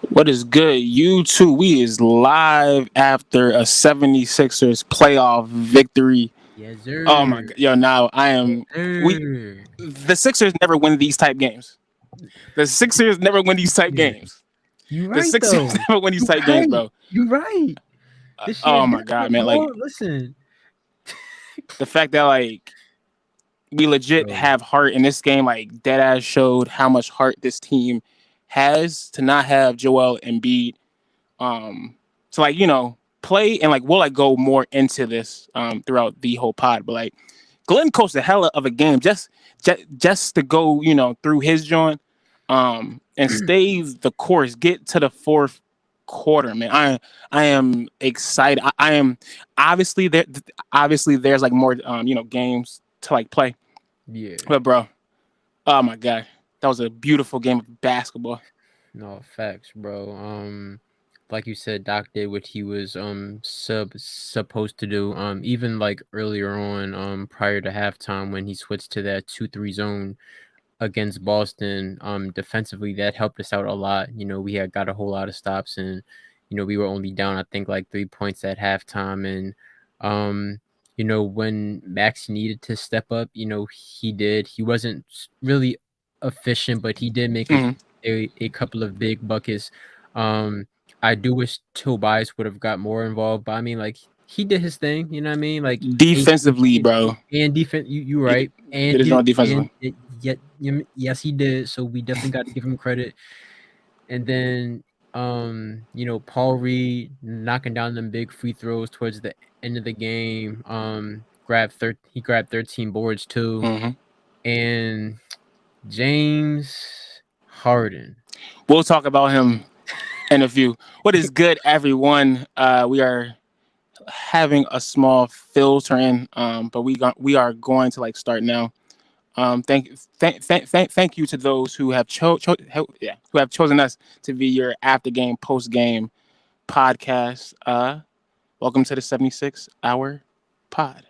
What is good? You too. We is live after a 76ers playoff victory. Yes, Oh my sir. god. Yo, now I Yes, am we sir. the Sixers never win these type games. The Sixers never win these type Yeah. games. You The right Sixers though. never win these You type games, right. bro. You right. This year Oh my god, different, man. bro. Like Listen, the fact that like we legit bro. have heart in this game, like dead ass showed how much heart this team has to not have Joel Embiid um to like play and like we'll like go more into this throughout the whole pod, but like Glenn coached a hell of a game just to go through his joint and stay the course, get to the fourth quarter, man. I am excited. I am obviously there. Obviously, there's like more games to like play, Yeah. but bro, oh my god, that was a beautiful game of basketball. No facts, bro. Like you said, Doc did what he was supposed to do. Even like earlier on, prior to halftime when he switched to that 2-3 zone against Boston, defensively that helped us out a lot. We had got a whole lot of stops, and we were only down I think like 3 points at halftime. And when Max needed to step up, he did. He wasn't really efficient, but he did make Mhm. a couple of big buckets. Um, I do wish Tobias would have got more involved, but I mean, like he did his thing. You know what I mean? Like Defensively, bro, and defense. You he right, did and his job defensively. yet yes he did. So we definitely got to give him credit. And then Paul Reed knocking down them big free throws towards the end of the game. He grabbed 13 boards too, Hmm. and James Harden. We'll talk about him in a few. What is good, everyone? We are having a small filter in, but we are going to like start now. Thank you to those who have who have chosen us to be your after game, post game podcast. Welcome to the 76 hour pod.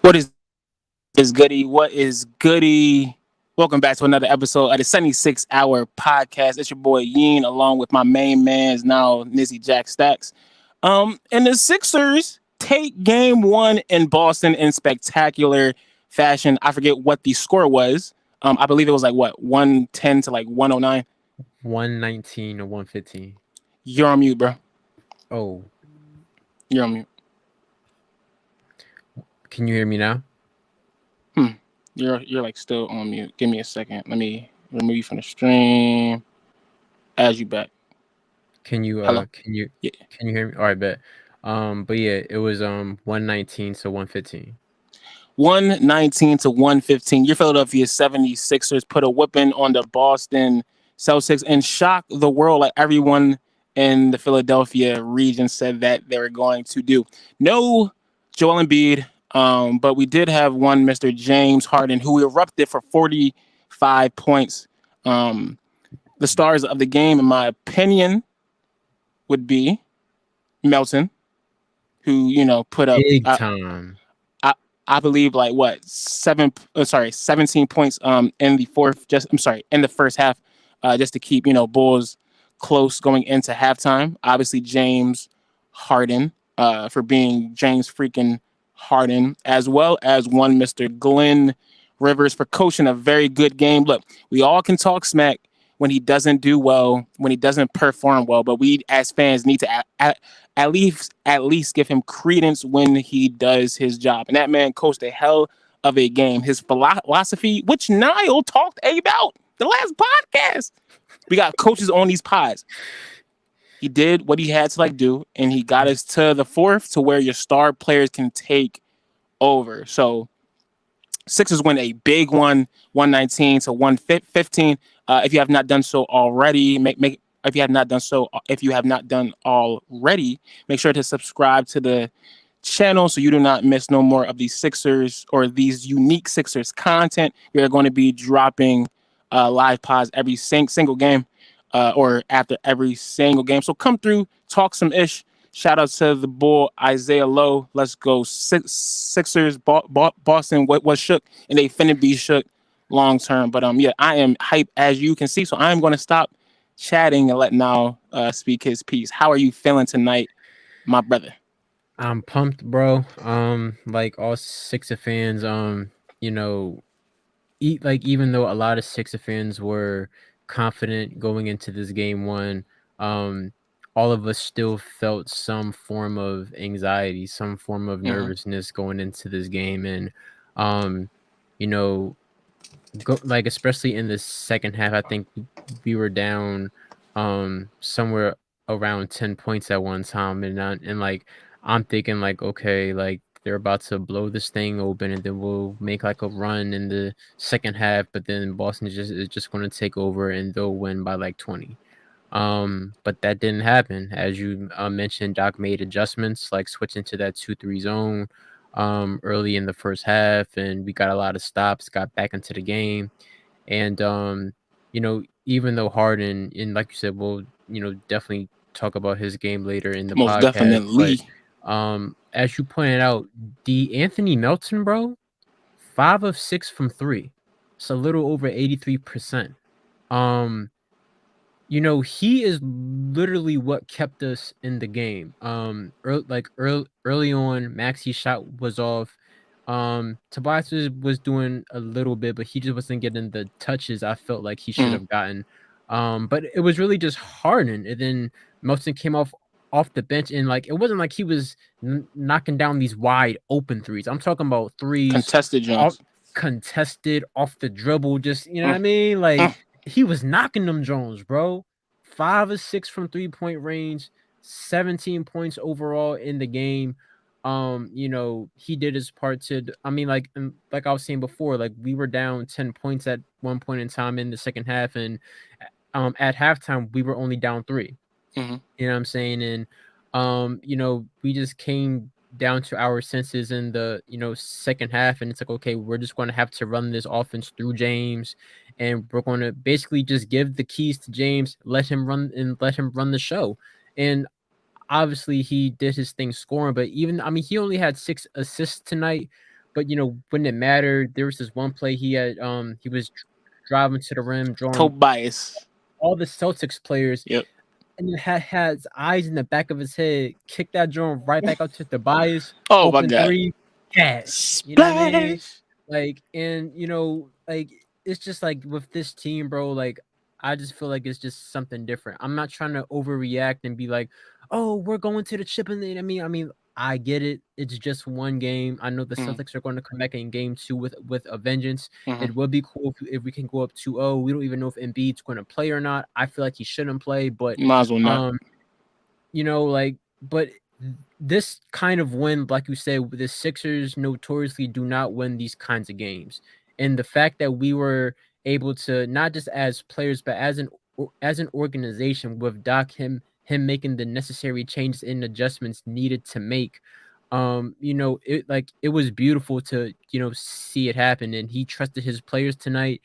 What is goody? What is goody? Welcome back to another episode of the 76 hour podcast. It's your boy Yeen, along with my main man's now Nizzy Jack Stacks. And the Sixers take game one in Boston in spectacular fashion. I forget what the score was. I believe it was like what 110 to like 109. 119 or 115. You're on mute, bro. Oh, You're on mute. can you hear me now? Hmm. You're like still on mute. Give me a second. Let me remove you from the stream. Add you back. Can you Hello. Yeah. can you hear me? All right, bet. But yeah, it was 119 to 115. 119 to 115. Your Philadelphia 76ers put a whipping on the Boston Celtics and shocked the world like everyone in the Philadelphia region said that they were going to do. No Joel Embiid, but we did have one Mr. James Harden who erupted for 45 points. Um, the stars of the game, in my opinion, would be Melton, who, put up Big time. I I believe like what 17 points in the fourth just I'm sorry in the first half just to keep Bulls close going into halftime. Obviously James Harden for being James freaking Harden, as well as one Mr. Glenn Rivers for coaching a very good game. Look, we all can talk smack when he doesn't do well, when he doesn't perform well, but we as fans need to at least give him credence when he does his job. And that man coached a hell of a game. His philosophy, which Niall talked about the last podcast. We got coaches on these pods. He did what he had to like do, and he got us to the fourth to where your star players can take over. So Sixers win a big one, 119 to 115. If you have not done so already, make if you have not done already, make sure to subscribe to the channel so you do not miss no more of these Sixers or these unique Sixers content. We are going to be dropping live pods every single game or after every single game. So come through, talk some ish. Shout out to the bull Isaiah Lowe. Let's go Sixers. Boston was shook, and they finna be shook long term. But yeah, I am hype as you can see. So I am going to stop chatting and let Now speak his piece. How are you feeling tonight, my brother? I'm pumped, bro. Like all Sixer fans, you know, even though a lot of Sixer fans were confident going into this game one, um, all of us still felt some form of anxiety, some form of Mm-hmm. nervousness going into this game, and um, you know, especially in the second half, I think we were down somewhere around 10 points at one time, and like I'm thinking like, okay, like they're about to blow this thing open and then we'll make like a run in the second half, but then Boston is just going to take over and they'll win by like 20. But that didn't happen. As you mentioned, Doc made adjustments like switching to that 2-3 zone early in the first half, and we got a lot of stops, got back into the game. And even though Harden, and like you said, we'll definitely talk about his game later in the Most podcast, but definitely. as you pointed out, the Anthony Melton, bro, 5 of 6 from 3. It's a little over 83%. He is literally what kept us in the game. Early on, Maxi's shot was off. Tobias was doing a little bit, but he just wasn't getting the touches I felt like he should Mm-hmm. have gotten. But it was really just Harden, and then Melton came off the bench, and like it wasn't like he was knocking down these wide open threes. I'm talking about threes Contested off Jones. contested off the dribble, just what Mm, I mean, like mm, he was knocking them Jones, bro. 5 of 6 from 3-point range, 17 points overall in the game. He did his part to. I mean, like I was saying before, like we were down 10 points at one point in time in the second half, and at halftime we were only down 3. mm-hmm. You know what I'm saying? And we just came down to our senses in the second half, and it's like, okay, we're just going to have to run this offense through James, and we're going to basically just give the keys to James, let him run the show. And obviously he did his thing scoring, but he only had 6 assists tonight, but when it mattered, there was this one play he was driving to the rim, drawing Tobias. all the Celtics players, Yep. and it had his eyes in the back of his head, kick that joint right back out to Tobias, Oh my open God. 3, cash. You know what I mean? Splash. Like, and like it's just like with this team, bro, like I just feel like it's just something different. I'm not trying to overreact and be like, oh, we're going to the chip in the I mean, I get it. It's just one game. I know the Mm-hmm. Celtics are going to come back in game 2 with a vengeance. Mm-hmm. It would be cool if we can go up 2-0. We don't even know if Embiid's going to play or not. I feel like he shouldn't play, but Might as well not. but this kind of win, like you said, the Sixers notoriously do not win these kinds of games. And the fact that we were able to, not just as players, but as an organization, with Doc, him making the necessary changes and adjustments needed to make, it was beautiful to see it happen. And he trusted his players tonight.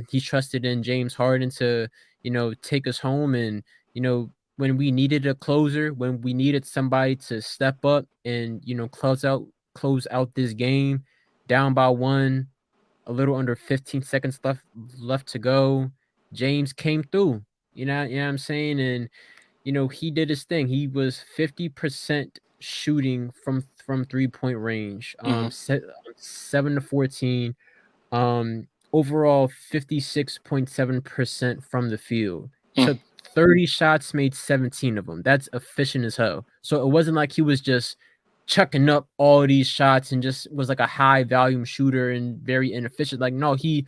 He trusted in James Harden to take us home. And when we needed a closer, when we needed somebody to step up and close out this game, down by 1, a little under 15 seconds left to go, James came through. You know what I'm saying? And he did his thing. He was 50% shooting from 3-point range. Mm-hmm. 7 to 14. Overall 56.7% from the field. Mm. Took 30 shots, made 17 of them. That's efficient as hell. So it wasn't like he was just chucking up all these shots and just was like a high volume shooter and very inefficient. Like, no, he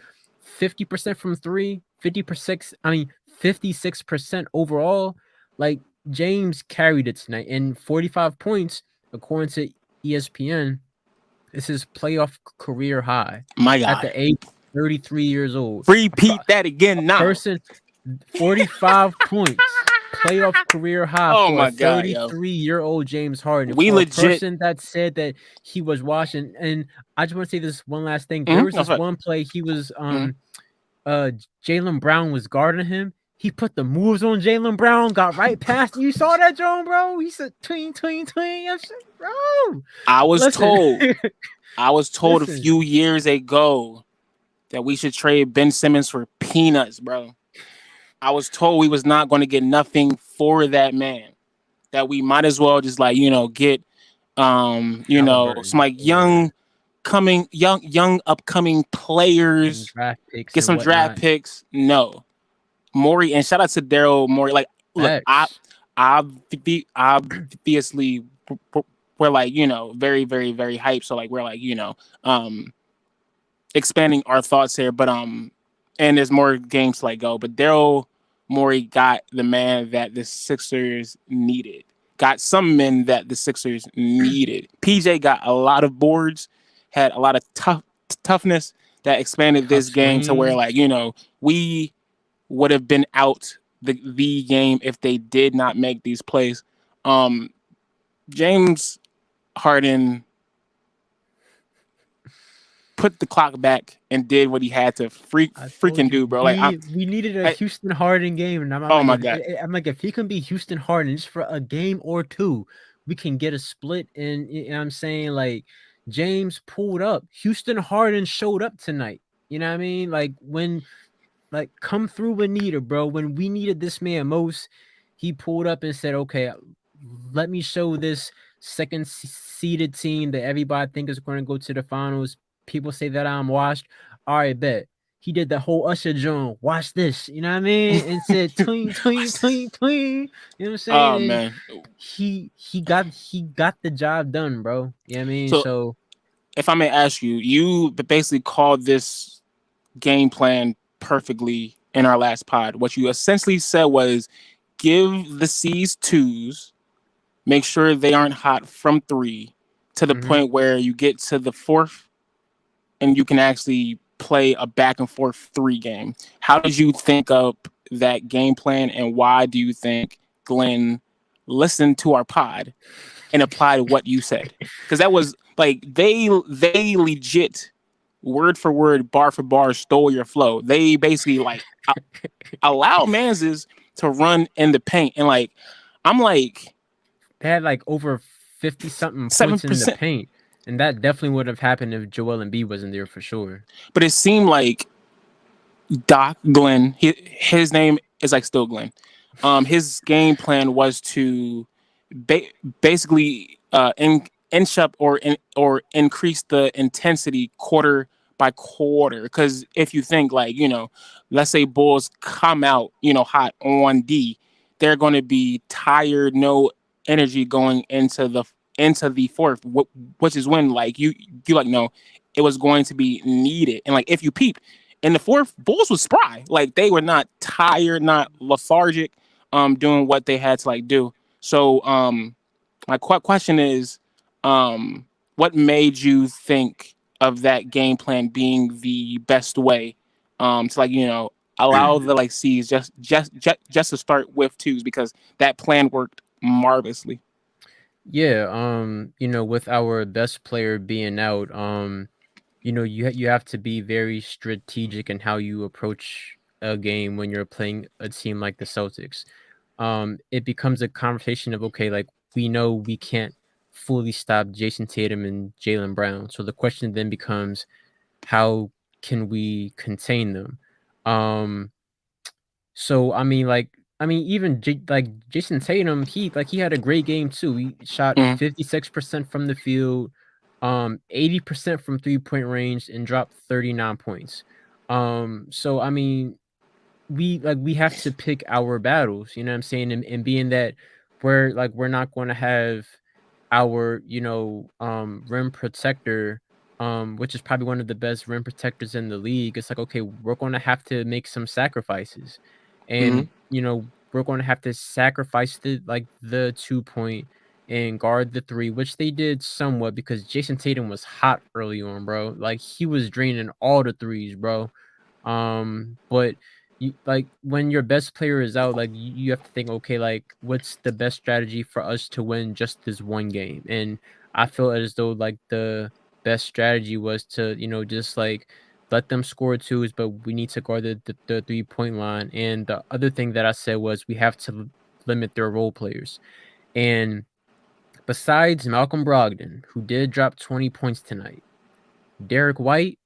50% from 3, 50%, 56% overall. Like, James carried it tonight, and 45 points, according to ESPN, is his playoff career high My at God. the age of 33 years old. Repeat that again now. Person, 45 points. playoff career high Oh for a my god, yo. 33-year-old James Harden. We For a legit. person that said that he was washing, and I just want to say this one last thing. There was That's this right. one play he was Mhm. Jaylen Brown was guarding him. He put the moves on Jaylen Brown, got right past. You saw that, John, bro? He said, twing, twing, twing. I said, bro, I was listen, told. I was told a listen. few years ago that we should trade Ben Simmons for peanuts, bro. I was told we was not going to get nothing for that man. That we might as well just like get some Halliburton like or young upcoming some players, draft picks get and some draft whatnot. picks. No, Maury, and shout out to Daryl Morey. Like, look, X. obviously we're like very very very hyped. So like we're like expanding our thoughts here, but and there's more games to like go. But Daryl Morey got the man that the Sixers needed. Got some men that the Sixers needed. PJ got a lot of boards, had a lot of toughness that expanded Tough this game to where screens. like we would have been out the game if they did not make these plays. Um, James Harden put the clock back and did what he had to I told freaking you do, bro. Like we needed a I Houston Harden game, and I'm oh like, my god. I'm like, if he can be Houston Harden just for a game or two, we can get a split. And you know what I'm saying, like, James pulled up. Houston Harden showed up tonight. You know what I mean? Like, when like come through when needed, bro. When we needed this man most, he pulled up and said, "Okay, let me show this second seeded team that everybody think is going to go to the finals. People say that I'm washed. All right, bet." He did the whole Usher joint. Watch this, you know what I mean? And said twing, twing, twing, twing. You know what I'm saying? Oh And man. he got the job done, bro. You know what I mean? So So if I may ask you, you basically called this game plan perfectly in our last pod. What you essentially said was give the C's twos, make sure they aren't hot from three to the mhm. point where you get to the fourth and you can actually play a back and forth three game. How did you think up that game plan, and why do you think Glenn listened to our pod and applied what you said? Because that was like they legit word for word, bar for bar stole your flow. They basically like allowed Manses to run in the paint, and like I'm like They had like over 50 something seven points in the percent, paint. And that definitely would have happened if Joel Embiid wasn't there for sure. but it seemed like Doc Glenn, his name is like still Glenn. His game plan was to ba- basically inch up or increase the intensity quarter by quarter. Because if you think like let's say Bulls come out hot on D, they're going to be tired, no energy going into the fourth, which is when like you like no, it was going to be needed. And like if you peep in the fourth, Bulls was spry. Like they were not tired, not lethargic, doing what they had to like do. So my question is, what made you think of that game plan being the best way to like allow the like C's just to start with twos, because that plan worked marvelously. Yeah, with our best player being out, you have to be very strategic in how you approach a game when you're playing a team like the Celtics. It becomes a conversation of, okay, like, we know we can't fully stop Jason Tatum and Jaylen Brown. So the question then becomes, how can we contain them? Um, So even Jason Tatum, he had a great game too. He shot Mm-hmm. 56% from the field, 80% from 3-point range, and dropped 39 points. So we have to pick our battles, you know what I'm saying? And being that we're not gonna have our, rim protector, which is probably one of the best rim protectors in the league. It's like, okay, we're gonna have to make some sacrifices. Mm-hmm. And we're gonna have to sacrifice the 2 point and guard the three, which they did somewhat because Jason Tatum was hot early on, bro. Like, he was draining all the threes, bro. But you like when your best player is out, like you have to think, okay, like what's the best strategy for us to win just this one game? And I feel as though like the best strategy was to, just like let them score twos, but we need to guard the 3-point line. And the other thing that I said was we have to limit their role players. And besides Malcolm Brogdon, who did drop 20 points tonight, Derek White,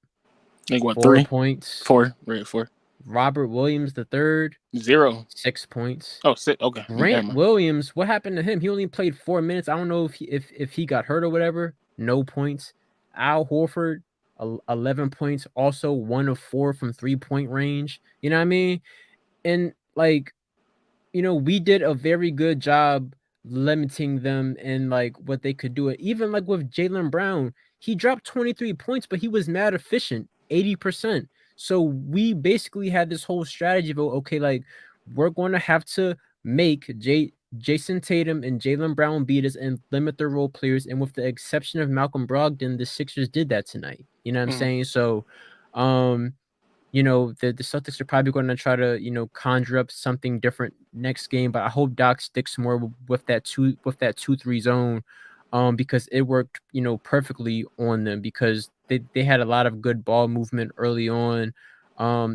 Like what, 4 three, points. 4, right? 4, Robert Williams the third, 0. 6 points. Oh, 6. Okay, never Grant mind. Williams, what happened to him? He only played 4 minutes. I don't know if he got hurt or whatever. No points. Al Horford, 11 points. Also 1 of 4 from 3-point range. You know what I mean? And like, we did a very good job limiting them and like what they could do. It even like with Jaylen Brown, he dropped 23 points, but he was mad efficient, 80%. So we basically had this whole strategy of okay, like we're going to have to make Jason Tatum and Jaylen Brown beat us and limit their role players. And with the exception of Malcolm Brogdon, the Sixers did that tonight. You know what I'm Mhm. saying? So, um, the Celtics are probably going to try to, conjure up something different next game, but I hope Doc sticks more with that 2-3 zone, because it worked, perfectly on them because they had a lot of good ball movement early on,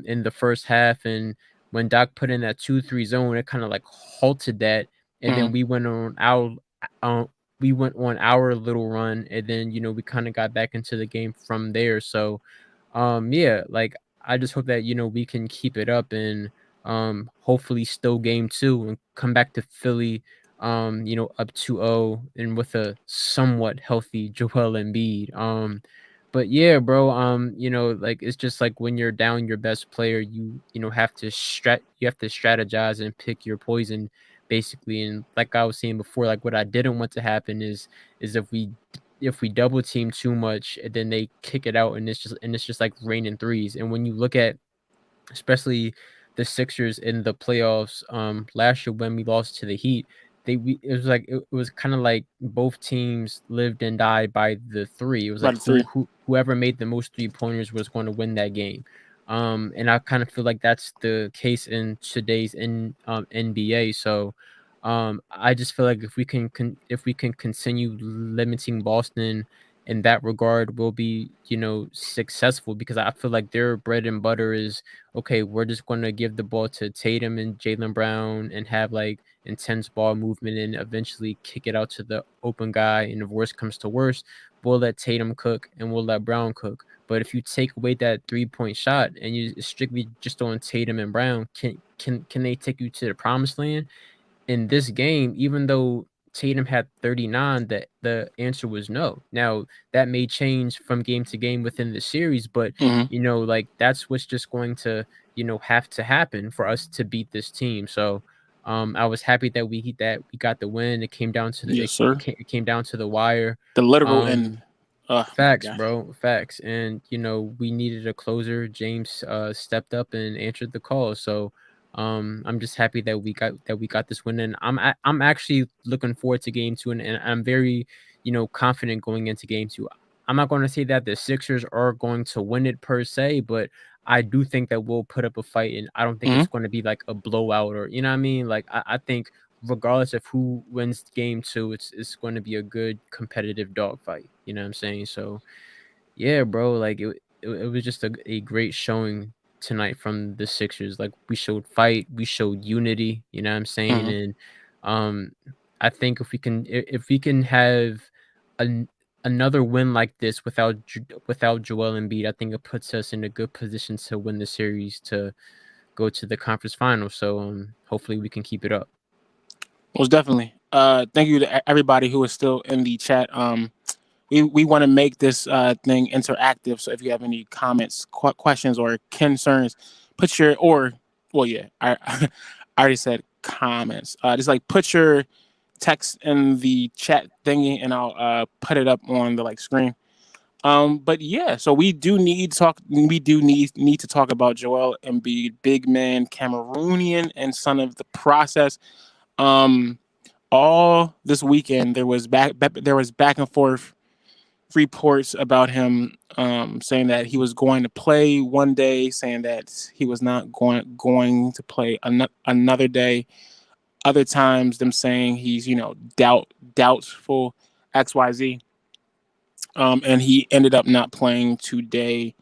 in the first half, and when Doc put in that 2-3 zone, it kind of like halted that, and then Mhm. um, we went on our little run, and then we kind of got back into the game from there. So, yeah, like I just hope that we can keep it up and hopefully still game 2 and come back to Philly up 2-0 and with a somewhat healthy Joel Embiid. But yeah, bro, like it's just like when you're down your best player, you have to strategize and pick your poison basically. And like I was saying before, like what I didn't want to happen is if we double team too much and then they kick it out and it's just like raining threes. And when you look at especially the Sixers in the playoffs last year when we lost to the Heat, it was like it was kind of like both teams lived and died by the three. It was About like a 3. whoever made the most 3-pointers was going to win that game. And I kind of feel like that's the case in today's NBA. So I just feel like if we can continue limiting Boston in that regard, we'll be successful because I feel like their bread and butter is okay, we're just going to give the ball to Tatum and Jaylen Brown and have like intense ball movement and eventually kick it out to the open guy. And if worst comes to worst, we'll let Tatum cook and we'll let Brown cook. But if you take away that 3-point shot and you strictly just on Tatum and Brown, can they take you to the promised land? In this game, even though Tatum had 39, the answer was no. Now that may change from game to game within the series, but Mhm. like that's what's just going to have to happen for us to beat this team. So I was happy that we got the win. It came down to Yes, sir. it came down to the wire. The literal Um, end. Oh my Facts, gosh. bro. Facts. And we needed a closer. James stepped up and answered the call. So I'm just happy that we got this win. And I'm actually looking forward to game 2 and I'm very, confident going into game 2. I'm not going to say that the Sixers are going to win it per se, but I do think that we'll put up a fight and I don't think Mhm. it's going to be like a blowout or you know what I mean? Like I think regardless of who wins game 2, it's going to be a good competitive dogfight. You know what I'm saying? So yeah, bro, like it was just a great showing tonight from the Sixers. Like we showed fight, we showed unity. You know what I'm saying? Mhm. And um, I think if we can have an another win like this without Joel Embiid, I think it puts us in a good position to win the series to go to the conference final. So hopefully we can keep it up. Most definitely. Thank you to everybody who is still in the chat. We want to make this thing interactive. So if you have any comments, questions, or concerns, put your or well, yeah, I already said comments. Just like put your text in the chat thingy, and I'll put it up on the like screen. But yeah, so we do need to talk. We do need to talk about Joel Embiid, big man, Cameroonian, and son of the process. Um, all this weekend there was back and forth reports about him saying that he was going to play one day, saying that he was not going to play another day. Other times, them saying he's doubtful XYZ. And he ended up not playing today,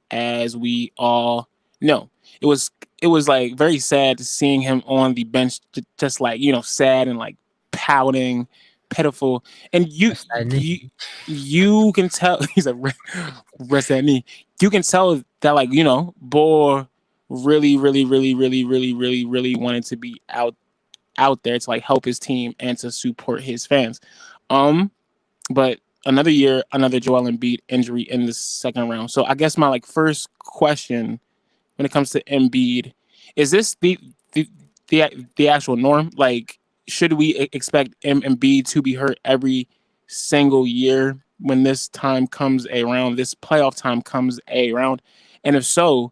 as we all know. It was it was like very sad seeing him on the bench, just like sad and like pouting, pitiful, and That's that you knee. you can tell he's a rest that knee. You can tell that like Boy really wanted to be out there to like help his team and to support his fans. Um, but another year, another Joel Embiid injury in the second round. So I guess my like first question when it comes to Embiid is this the the actual norm? Like, should we expect Embiid to be hurt every single year when this time comes around? This playoff time comes around, and if so,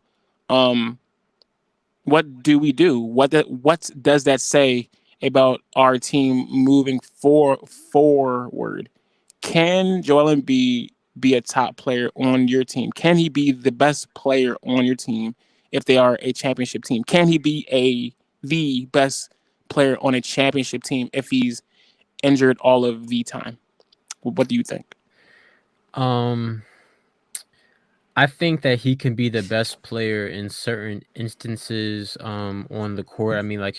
um, what do we do? What does that say about our team moving forward? Can Joel Embiid be a top player on your team? Can he be the best player on your team if they are a championship team? Can he be the best player on a championship team if he's injured all of the time? What do you think? Um, I think that he can be the best player in certain instances on the court. I mean, like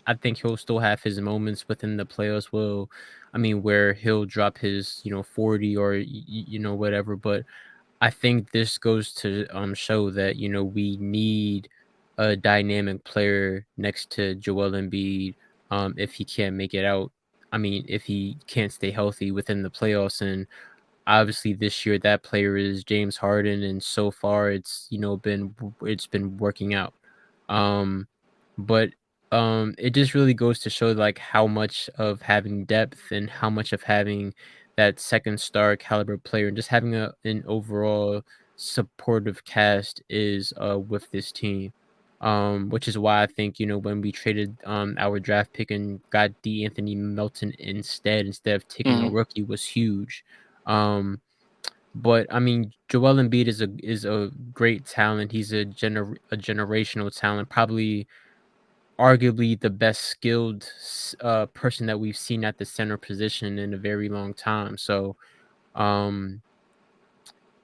I think he'll still have his moments within the playoffs. I mean, where he'll drop his 40 or whatever. But I think this goes to show that we need a dynamic player next to Joel Embiid if he can't make it out. I mean, if he can't stay healthy within the playoffs. And obviously this year that player is James Harden, and so far it's been working out. Um, but it just really goes to show like how much of having depth and how much of having that second star caliber player and just having an overall supportive cast is with this team. Which is why I think when we traded our draft pick and got D. Anthony Melton instead of taking a Mm-hmm. rookie was huge. Um, but I mean, Joel Embiid is a great talent. He's a generational talent, probably arguably the best skilled person that we've seen at the center position in a very long time. So um,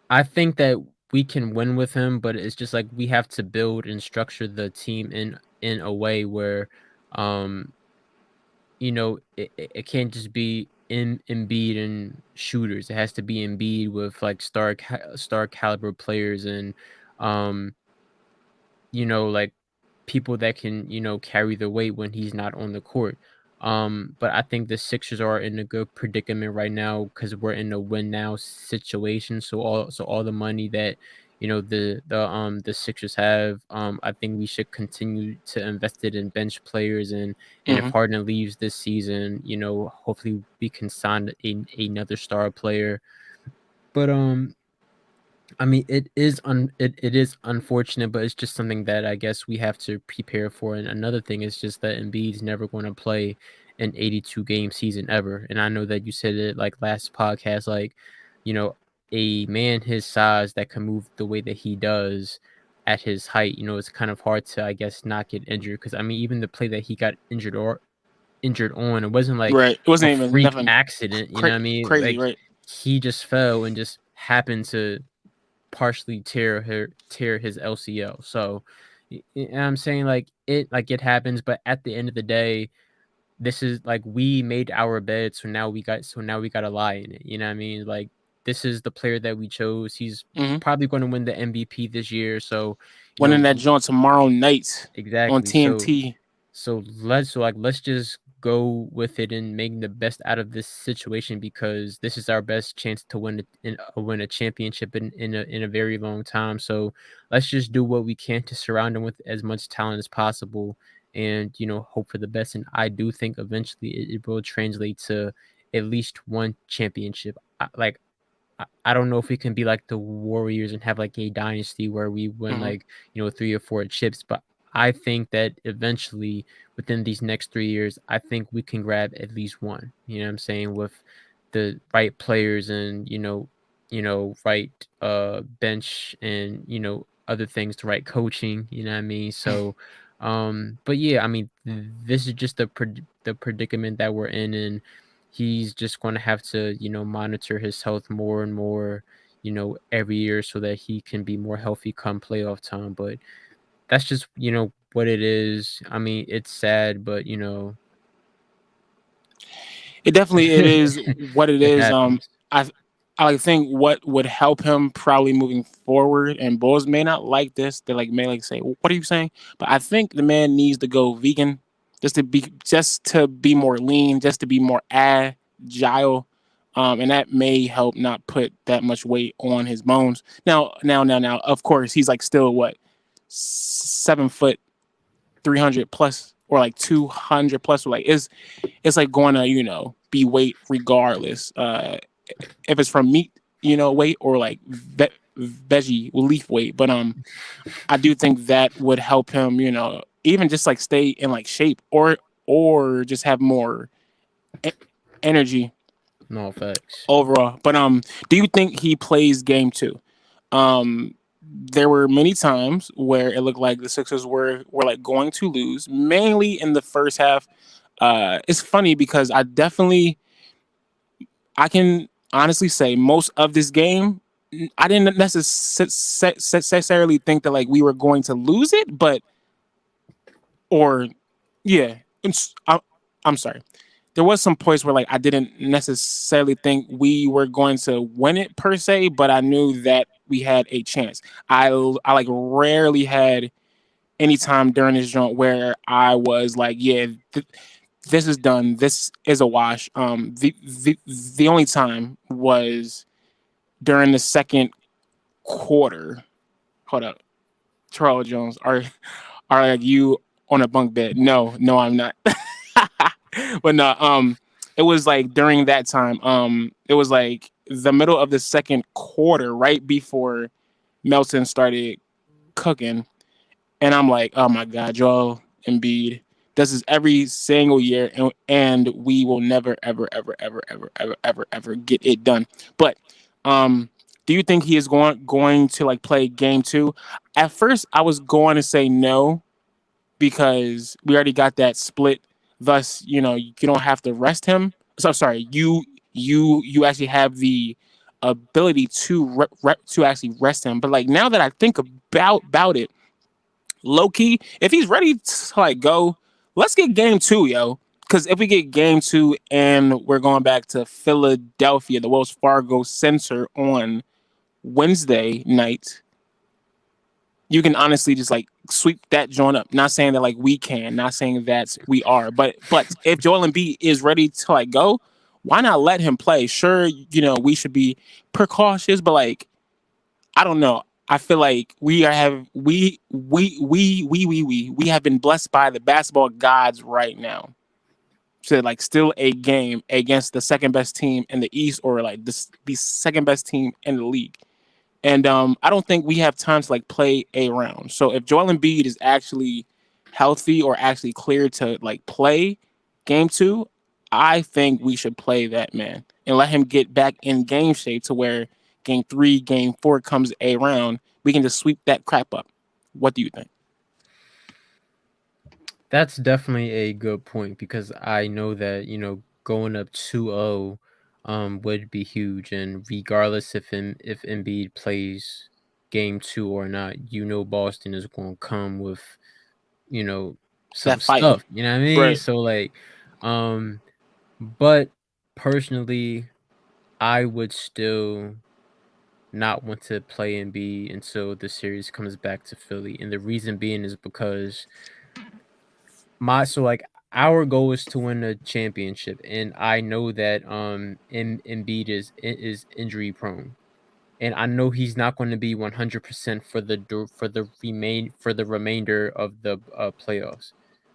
I think that we can win with him, but it's just like we have to build and structure the team in a way where um, it can't just be in Embiid and shooters. It has to be Embiid with like star caliber players and um, like people that can, carry the weight when he's not on the court. But I think the Sixers are in a good predicament right now because we're in a win now situation. So all the money that the Sixers have, I think we should continue to invest it in bench players and if Mm-hmm. Harden leaves this season, hopefully we can sign another star player. But I mean, it is unfortunate, but it's just something that I guess we have to prepare for. And another thing is just that Embiid's never going to play an 82 game season ever. And I know that you said it like last podcast, like you know, a man his size that can move the way that he does at his height. It's kind of hard to I guess not get injured because I mean, even the play that he got injured on, it wasn't like Right. It a wasn't even freak nothing accident. You know what I mean? crazy, Like right? he just fell and just happened to partially tear his LCL. So I'm saying like it happens, but at the end of the day, this is like we made our bed, so now we got to lie in it. You know what I mean? Like this is the player that we chose. He's Mm-hmm. probably going to win the MVP this year. So you Winning know that joint tomorrow night on exactly. So TNT. let's just go with it and make the best out of this situation because this is our best chance to win a championship in a very long time. So let's just do what we can to surround him with as much talent as possible and hope for the best. And I do think eventually it will translate to at least one championship. I don't know if we can be like the Warriors and have like a dynasty where we win Mm-hmm. like 3 or 4 chips, but I think that eventually within these next 3 years, I think we can grab at least one. You know what I'm saying? With the right players and right bench and other things, the right coaching, you know what I mean? So but yeah, I mean this is just the predicament that we're in, and he's just going to have to, monitor his health more and more, every year so that he can be more healthy come playoff time. But that's just, what it is. I mean, it's sad, but It definitely it it is what it is. happens. I I think what would help him probably moving forward, and Bulls may not like this. They like may like say, "What are you saying?" But I think the man needs to go vegan, just to be more lean, just to be more agile, and that may help not put that much weight on his bones. Now, of course, he's like still what 7 foot 300 plus or like 200 plus. Like it's like going to be weight regardless. If it's from meat, weight or like veggie leaf weight. But I do think that would help him. Even just like stay in like shape or just have more e- energy No facts. overall. But do you think he plays game two? There were many times where it looked like the Sixers were like going to lose, mainly in the first half. It's funny because I can honestly say most of this game, I didn't necessarily think that like we were going to lose it, but or yeah, I'm sorry. There was some points where like I didn't necessarily think we were going to win it per se, but I knew that we had a chance. I like rarely had any time during this joint where I was like, yeah, this is done. This is a wash. The only time was during the second quarter. Hold up, Charles Jones, are like you on a bunk bed? No, no, I'm not. But no, it was like during that time. It was like the middle of the second quarter, right before Melton started cooking, and I'm like, oh my god, Joel Embiid does this every single year, and we will never, ever, ever, ever, ever, ever, ever, ever get it done. But um, do you think he is going to like play game two? At first, I was going to say no because we already got that split. Thus, you don't have to rest him. So sorry, you actually have the ability to actually rest him. But like now that I think about it, low key, if he's ready to like go, let's get game two, yo. Because if we get game two and we're going back to Philadelphia, the Wells Fargo Center on Wednesday night, you can honestly just like sweep that joint up. Not saying that like we can, not saying that we are, but if Joel Embiid is ready to like go, why not let him play? Sure, we should be precautious, but like I don't know. I feel like we have been blessed by the basketball gods right now to like still a game against the second best team in the East or like the second best team in the league. And I don't think we have time to like play a round. So if Joel Embiid is actually healthy or actually cleared to like play game two, I think we should play that man and let him get back in game shape to where game three, game four comes a round. We can just sweep that crap up. What do you think? That's definitely a good point because I know that, going up 2-0 would be huge, and regardless if Embiid plays game 2 or not, Boston is going to come with, you know some That fighting, stuff, you know what I mean? right? So like um but personally, I would still not want to play Embiid until the series comes back to Philly, and the reason being is because like our goal is to win a championship, and I know that Embiid is injury prone, and I know he's not going to be 100% for the remainder of the playoffs.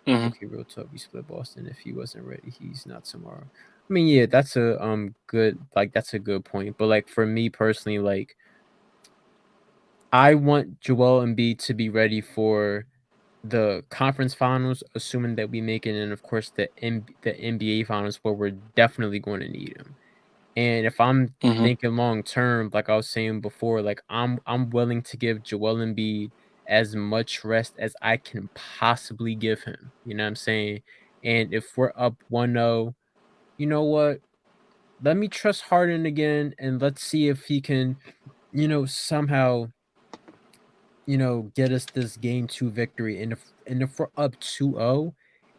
Mm-hmm. Okay, real talk. We split Boston. If he wasn't ready, he's not tomorrow. I mean, yeah, that's a that's a good point. But like for me personally, like I want Joel Embiid to be ready for the conference finals, assuming that we make it, and of course the NBA finals, where we're definitely going to need him. And if I'm Hmm. thinking long term, like I was saying before, like I'm willing to give Joel Embiid as much rest as I can possibly give him. You know what I'm saying? And if we're up 1-0, you know what? Let me trust Harden again and let's see if he can, somehow, get us this game 2 victory. And if we're up 2-0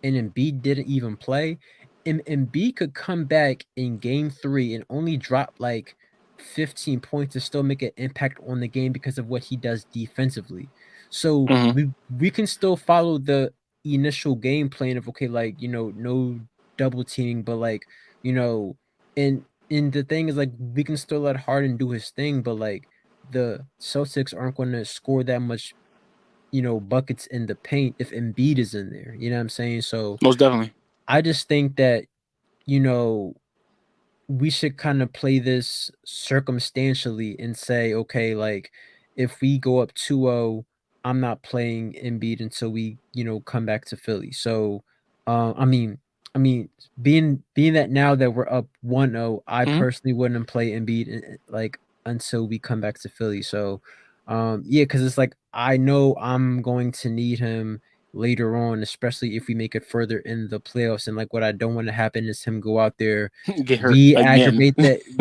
and Embiid didn't even play, and Embiid could come back in game 3 and only drop like 15 points to still make an impact on the game because of what he does defensively. So Hmm. we can still follow the initial game plan of, okay, like, no double teaming, but like, you know, and the thing is, like, we can still let Harden do his thing, but like the Celtics aren't going to score that much, buckets in the paint if Embiid is in there. You know what I'm saying? So Most definitely. I just think that, you know, we should kind of play this circumstantially and say, okay, like, if we go up 2-0, I'm not playing Embiid until we, come back to Philly. So, I mean, being that now that we're up 1-0, I Hmm. personally wouldn't play Embiid like until we come back to Philly. So, yeah, because it's like I know I'm going to need him later on, especially if we make it further in the playoffs. And like, what I don't want to happen is him go out there, Get hurt again.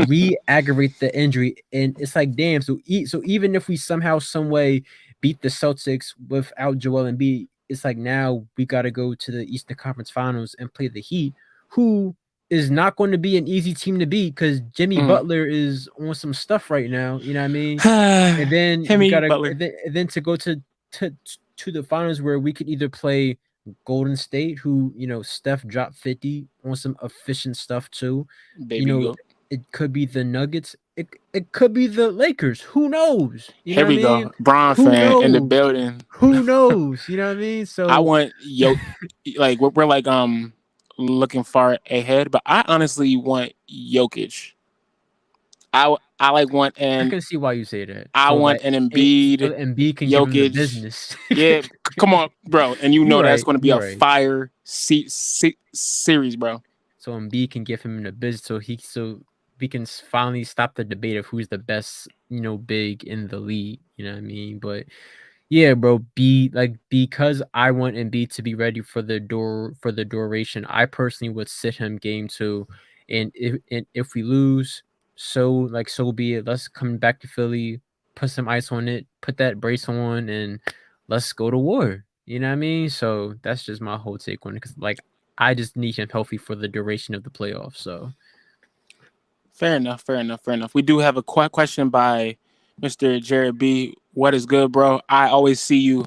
re-aggravate the injury, and it's like, damn. So even if we somehow, some way beat the Celtics without Joel Embiid, it's like now we got to go to the Eastern Conference Finals and play the Heat, who is not going to be an easy team to beat because Jimmy Mm. Butler is on some stuff right now. You know what I mean? And then we Himmy gotta, Butler. and then to go to to the finals where we could either play Golden State, who, Steph dropped 50 on some efficient stuff too. You Baby know, goat. it could be the Nuggets. It could be the Lakers. Who knows? You know Here what I we mean? go. Bron Who fan in the knows? building. Who knows? You know what I mean? I So want like we're like looking far ahead, but I honestly want Jokic. I like want I and can see why you say that. I want an So Embiid, that Embiid can give him the Jokic. business. Yeah, come on, bro. And you You're know that's right. going to be You're a right. fire series, bro. So Embiid can give him the business, so we can finally stop the debate of who's the best, big in the league. You know what I mean? But yeah, bro, because I want Embiid to be ready for the duration. I personally would sit him game 2, and if we lose, so be it. Let's come back to Philly, put some ice on it, put that brace on, and let's go to war. You know what I mean? So that's just my whole take on it. Because, like, I just need him healthy for the duration of the playoffs. So Fair enough. Fair enough. Fair enough. We do have a question by Mr. Jared B. What is good, bro? I always see you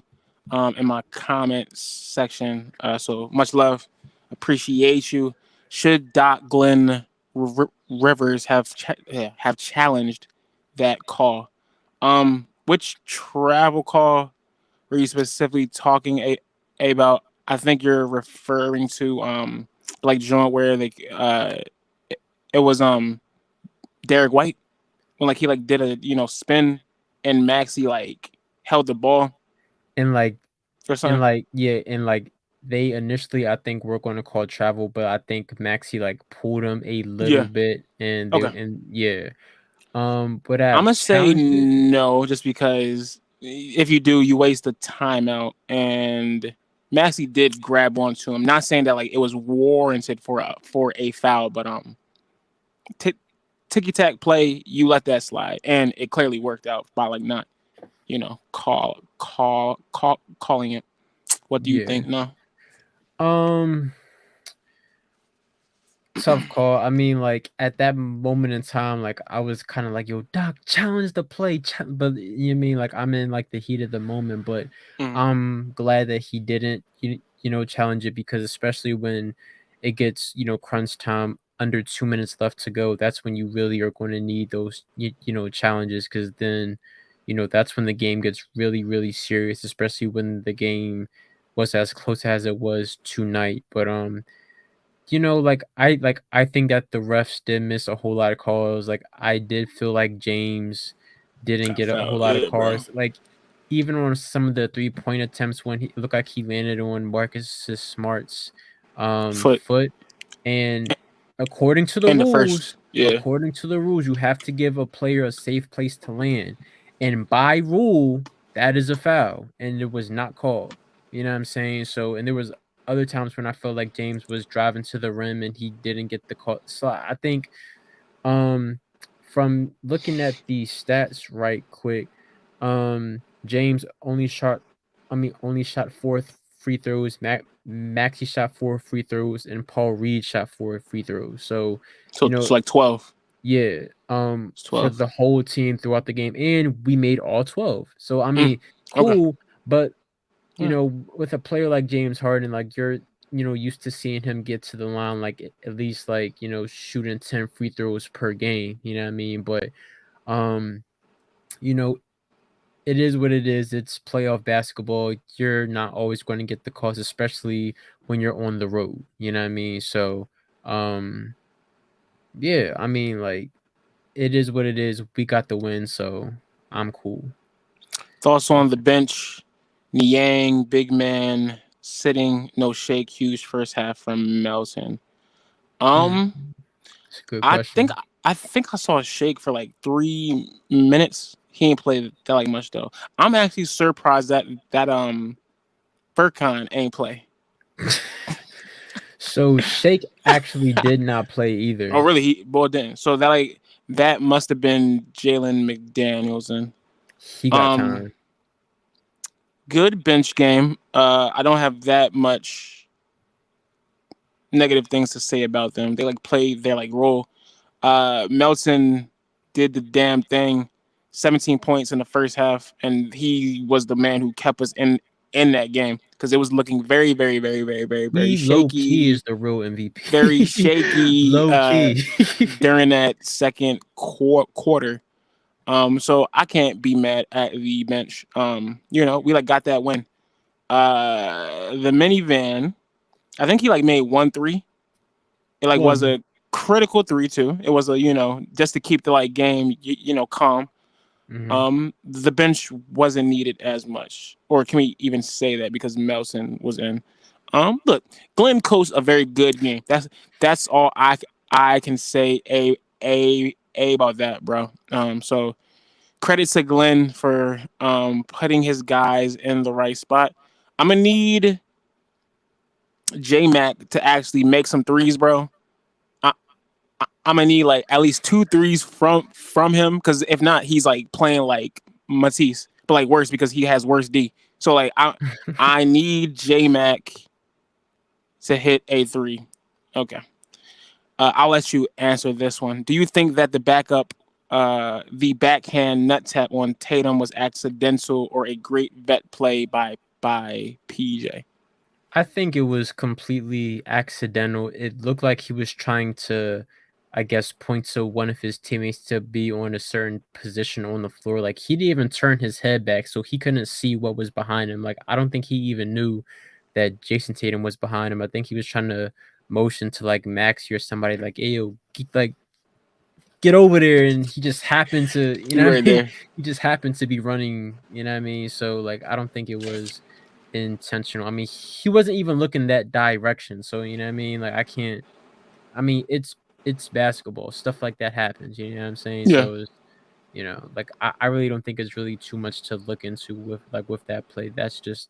in my comments section. So much love. Appreciate you. Should Doc Glenn Rivers have challenged that call? Which travel call were you specifically talking about? I think you're referring to like joint where they it was Derek White when like he like did a spin and Maxi like held the ball and like or and something. like yeah, and like they initially, I think, were going to call travel, but I think Maxi like pulled him a little Yeah. bit, and Okay. yeah. Would I I'm have gonna say challenged it? no, just because if you do, you waste the timeout. And Maxi did grab onto him. Not saying that like it was warranted for a foul, but t- ticky tack play, you let that slide, and it clearly worked out by like not calling it. What do you Yeah. think? No. Um, Tough call. I mean, like, at that moment in time, like, I was kind of like, "Yo, Doc, challenge the play." But you know what I mean, like, I'm in like the heat of the moment, but Mm-hmm. I'm glad that he didn't, challenge it, because especially when it gets, crunch time, under 2 minutes left to go, that's when you really are going to need those, challenges, because then, that's when the game gets really, really serious, especially when the game was as close as it was tonight. But I think that the refs did miss a whole lot of calls. Like, I did feel like James didn't Got get a whole fouled. lot of Yeah, bro. calls. Like, even on some of the 3-point attempts, when he it looked like he landed on Marcus Smart's Foot foot, and according to the in the first. rules, Yeah. According to the rules, you have to give a player a safe place to land. And by rule, that is a foul. And it was not called. You know what I'm saying? So, and there was other times when I felt like James was driving to the rim and he didn't get the call. So I think um from looking at the stats right quick, James only shot four free throws. Maxi shot four free throws, and Paul Reed shot four free throws. So, So you it's know, like 12. yeah, It's for 12. the whole team throughout the game, and we made all 12. So I Mm, mean, okay. cool, but Yeah. with a player like James Harden, like you're, used to seeing him get to the line like at least like, shooting 10 free throws per game, you know what I mean? But um, you know, it is what it is. It's playoff basketball. You're not always going to get the calls, especially when you're on the road, you know what I mean? So, um, yeah, I mean, like it is what it is. We got the win, so I'm cool. Thoughts on the bench. Niang, big man, sitting, no shake, huge first half from Melton. Mm, Um, it's a good I think question. I think I saw Shake for like 3 minutes. He ain't played that like much though. I'm actually surprised that Furkan ain't play. So Shake actually did not play Oh either. really? He boy didn't. So that must have been Jalen McDaniels and He got um time. good bench game. I don't have that much negative things to say about them. They like played their like role. Melton did the damn thing, 17 points in the first half, and he was the man who kept us in that game because it was looking very, very, very, very, very, very He low key shaky, is the real very MVP. shaky Low key. during that second quarter. So I can't be mad at the bench. We like got that win. The minivan, I think he like made 1 3. It like was One. a critical 3-2. It was a just to keep the like game calm. Hmm. The bench wasn't needed as much, or can we even say that because Melson was in? Look, Glenn coached a very good game. That's all I can say a about that, bro. So credit to Glenn for putting his guys in the right spot. I'm gonna need J Mac to actually make some threes, bro. I'm gonna need like at least 2 threes from him because if not, he's like playing like Matisse, but like worse because he has worse D. So like I need J Mac to hit a three. Okay, I'll let you answer this one. Do you think that the backhand nut tap on Tatum was accidental or a great vet play by PJ? I think it was completely accidental. It looked like he was trying to, I guess, point to one of his teammates to be on a certain position on the floor. Like he didn't even turn his head back, so he couldn't see what was behind him. Like I don't think he even knew that Jason Tatum was behind him. I think he was trying to motion to like Maxi or somebody like, "Hey, yo, get over there," and he just happened to, You right there. he just happened to be running, so like I don't think it was intentional. I mean, he wasn't even looking that direction, so like I can't. I mean, it's basketball, stuff like that happens, you know what I'm saying? Yeah, So it's, like I really don't think it's really too much to look into with that play. That's just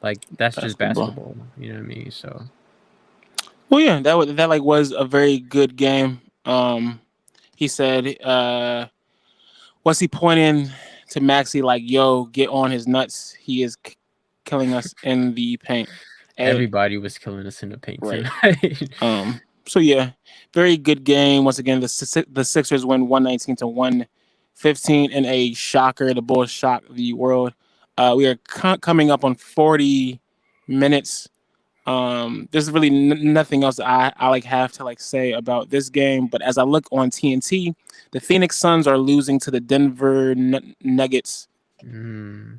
basketball. basketball, you know what I mean? So Well, yeah, that like was a very good game. He said, was he pointing to Maxi like, "Yo, get on his nuts. He is killing us in the paint." Hey, everybody was killing us in the paint right. tonight. So yeah, very good game. Once again, the Sixers win 119 to 115 in a shocker. The Bulls shocked the world. We are coming up on 40 minutes. There's really nothing else I like have to like say about this game. But as I look on TNT, the Phoenix Suns are losing to the Denver Nuggets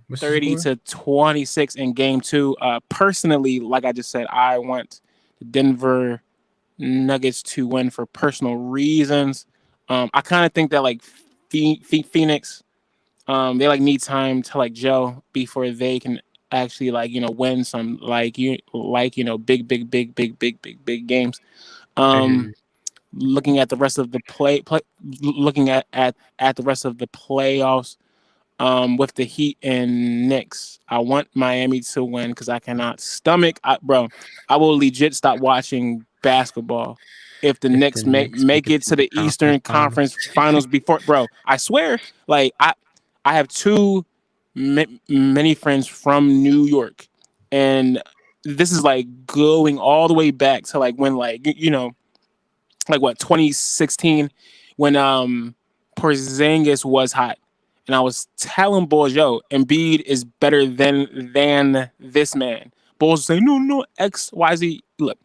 What's the 30 score? to 26 in game two. Personally, like I just said, I want the Denver Nuggets to win for personal reasons. I kind of think that like Phoenix, they like need time to like gel before they can actually like win some like big games. I hear Um, you. looking at the rest of the looking at the rest of the playoffs, with the Heat and Knicks. I want Miami to win because I cannot stomach, bro. I will legit stop watching basketball if the If the Knicks Knicks make make it it to to the the conference Eastern finals. Conference Finals before, bro. I swear, like I have two many friends from New York, and this is like going all the way back to like when like like what 2016 when Porzingis was hot, and I was telling boys, yo, Embiid is better than this man. Bulls say no X Y Z. Look,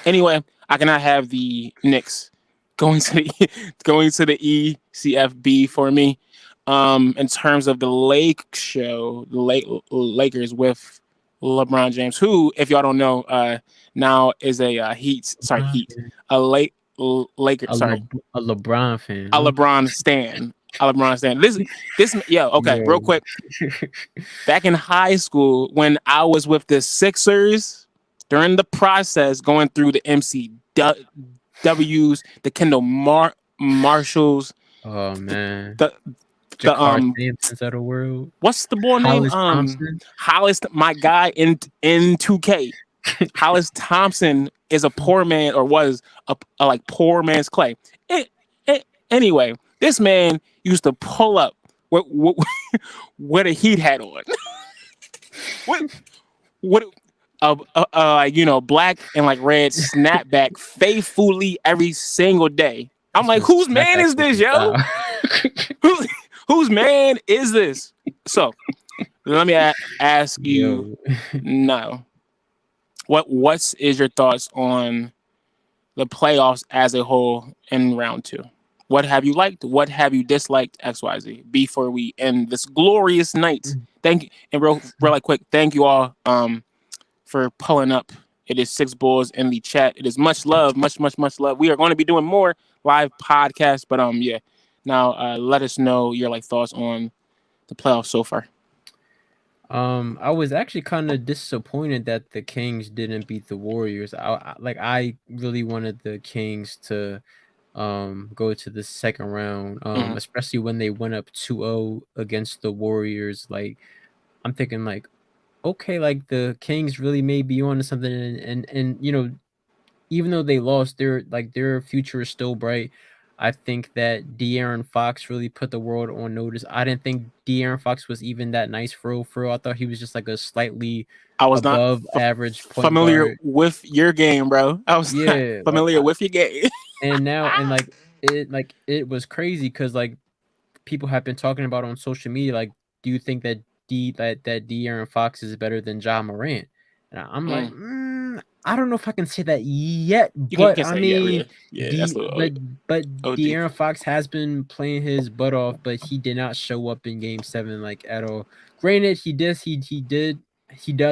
anyway, I cannot have the Knicks going to the going to the ECFB for me. In terms of the Lakers with LeBron James, who, if y'all don't know, now is a Heat, a late Laker, sorry, A LeBron fan, a huh? LeBron stan, a LeBron stan. Yeah, okay, real Yo. quick. Back in high school, when I was with the Sixers, during the process going through the MCWs, the Marshalls, Oh man. the the Jakar Sampsons of the world. what's the boy name? Hollis Thompson. Hollis, my guy in 2K. Hollis Thompson is a poor man, or was a like poor man's Clay. It, anyway, this man used to pull up with with a Heat hat on. what what black and like red snapback faithfully every single day. I'm This like, was whose man snapback is was this, the yo? style. Who, whose man is this? So let me ask you Yo. now. What's is your thoughts on the playoffs as a whole in round two? What have you liked? What have you disliked? XYZ. Before we end this glorious night. Thank you, and really quick, thank you all for pulling up. It is Six Bulls in the chat. It is much love, much love. We are going to be doing more live podcasts, but yeah. Now let us know your like thoughts on the playoffs so far. I was actually kind of disappointed that the Kings didn't beat the Warriors. I really wanted the Kings to go to the second round, especially when they went up 2-0 against the Warriors. Like I'm thinking like, okay, like the Kings really may be on to something, and even though they lost, their future is still bright. I think that De'Aaron Fox really put the world on notice. I didn't think De'Aaron Fox was even that nice for real. For real. I thought he was just like a slightly I was not above average point familiar guard. with your game, bro. I was not Yeah, familiar with your game. and it was crazy because like people have been talking about on social media. Like, do you think that De'Aaron Fox is better than Ja Morant? And I'm like, Mm. I don't know if I can say that yet, You but can I say yeah, mean, yeah, yeah. That's D a little but OD. De'Aaron Fox has been playing his butt off, but he did not show up in Game 7 like at all. Granted, he does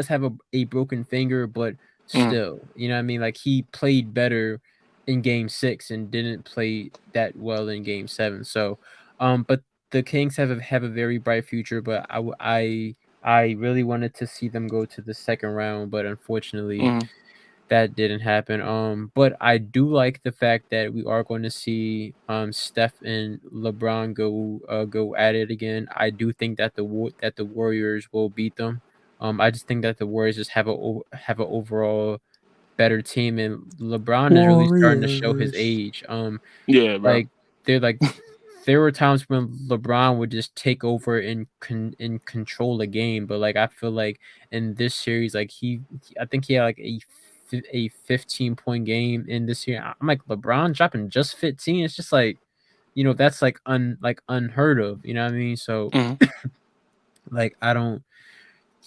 have a broken finger, but Mm. still, you know what I mean? Like he played better in Game 6 and didn't play that well in Game 7. So, but the Kings have a very bright future, but I really wanted to see them go to the second round, but unfortunately Mm. that didn't happen. But I do like the fact that we are going to see Steph and LeBron go at it again. I do think that the Warriors will beat them. I just think that the Warriors just have an overall better team, and LeBron is really starting to show his Warriors. age. Yeah, bro. Like they're like there were times when LeBron would just take over and control the game, but like I feel like in this series, like I think he had like a 15-point game in this year. I'm like LeBron dropping just 15. It's just like that's like unheard of. You know what I mean? So Mm. like I don't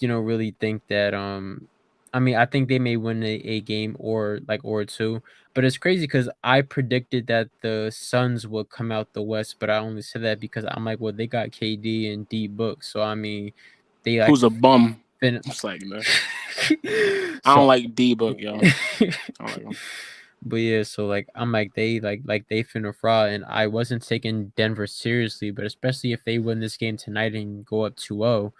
really think that I mean I think they may win a game or two, but it's crazy because I predicted that the Suns would come out the West, but I only said that because I'm like, well, they got KD and D Book, so I mean they like Who's a bum? fin- It's like, man. I don't so like D Book, yo. I don't like him. but yeah, so like I'm like they finna fraud, and I wasn't taking Denver seriously, but especially if they win this game tonight and go up 2-0,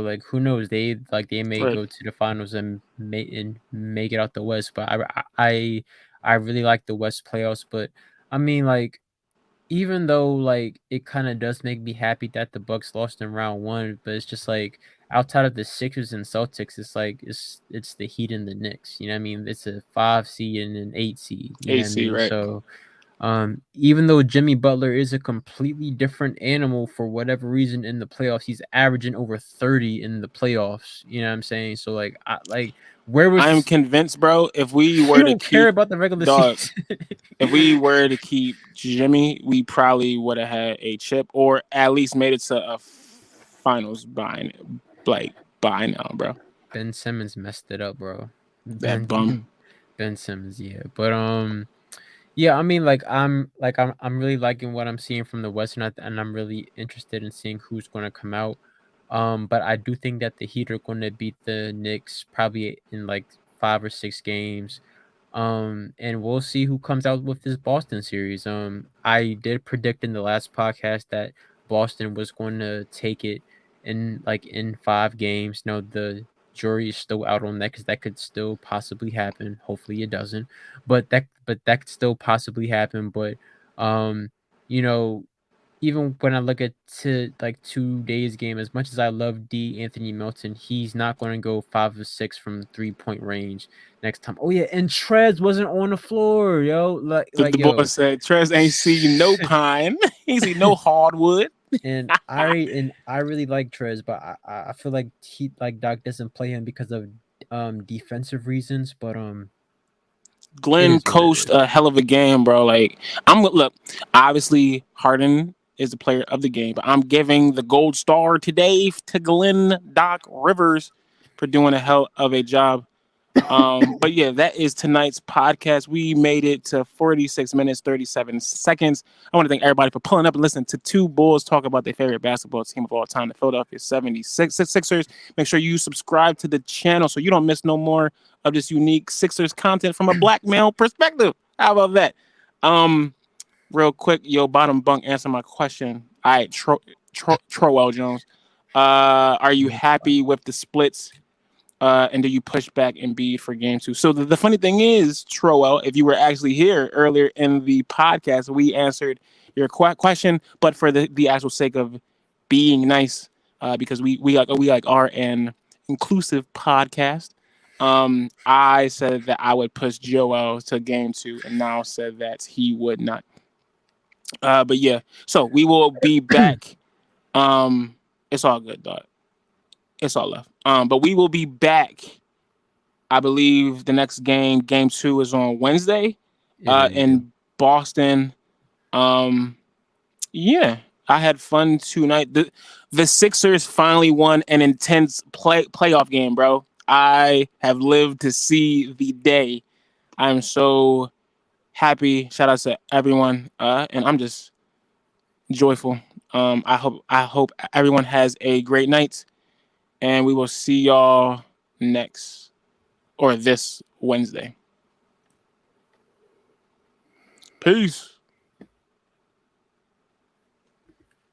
like who knows? They may Right. go to the finals and make it out the West. But I really like the West playoffs, but I mean, like, even though like it kind of does make me happy that the Bucks lost in round one, but it's just like outside of the Sixers and Celtics, it's like it's the Heat and the Knicks. You know what I mean? It's a 5 seed and an 8 seed. You know what I AC, mean? right? So even though Jimmy Butler is a completely different animal for whatever reason in the playoffs, he's averaging over 30 in the playoffs. You know what I'm saying? So like where I am was convinced, bro. If we you were to don't care keep about the regular dog, season? if we were to keep Jimmy, we probably would have had a chip or at least made it to a finals by now, bro. Ben Simmons messed it up, bro. That bum. Ben Simmons, yeah. But yeah, I mean, I'm really liking what I'm seeing from the West, and I'm really interested in seeing who's going to come out. But I do think that the Heat are going to beat the Knicks probably in like 5 or 6 games. And we'll see who comes out with this Boston series. I did predict in the last podcast that Boston was going to take it in 5 games. No, the jury is still out on that because that could still possibly happen. Hopefully, it doesn't, but that could still possibly happen. But um, you know, even when I look at like today's game, as much as I love D. Anthony Melton, he's not going to go 5 or 6 from 3-point range next time. Oh yeah, and Trez wasn't on the floor, yo. The boy Yo. said Trez ain't see no pine. He see no hardwood. And I really like Trez, but I feel like he like Doc doesn't play him because of defensive reasons. But it Glenn is what it coached is. a hell of a game, bro. Like look, obviously Harden is the player of the game, but I'm giving the gold star today to Glenn Doc Rivers for doing a hell of a job. But yeah, that is tonight's podcast. We made it to 46 minutes, 37 seconds. I want to thank everybody for pulling up and listening to two Bulls talk about their favorite basketball team of all time, the Philadelphia 76ers. Make sure you subscribe to the channel so you don't miss no more of this unique Sixers content from a black male perspective. How about that? Um, Real quick, yo, bottom bunk, answer my question. All right, Trowell Jones. Are you happy with the splits? And do you push back Embiid for game two? So the funny thing is, Troel, if you were actually here earlier in the podcast, we answered your question, but for the actual sake of being nice, because we are an inclusive podcast. I said that I would push Joel to game two, and now said that he would not. But yeah, so we will be back. It's all good, dog. It's all left. But we will be back. I believe the next game two, is on Wednesday, It is, yeah. in Boston. Yeah, I had fun tonight. The Sixers finally won an intense playoff game, bro. I have lived to see the day. I'm so happy. Shout out to everyone, and I'm just joyful. I hope everyone has a great night, and we will see y'all next or this Wednesday. Peace.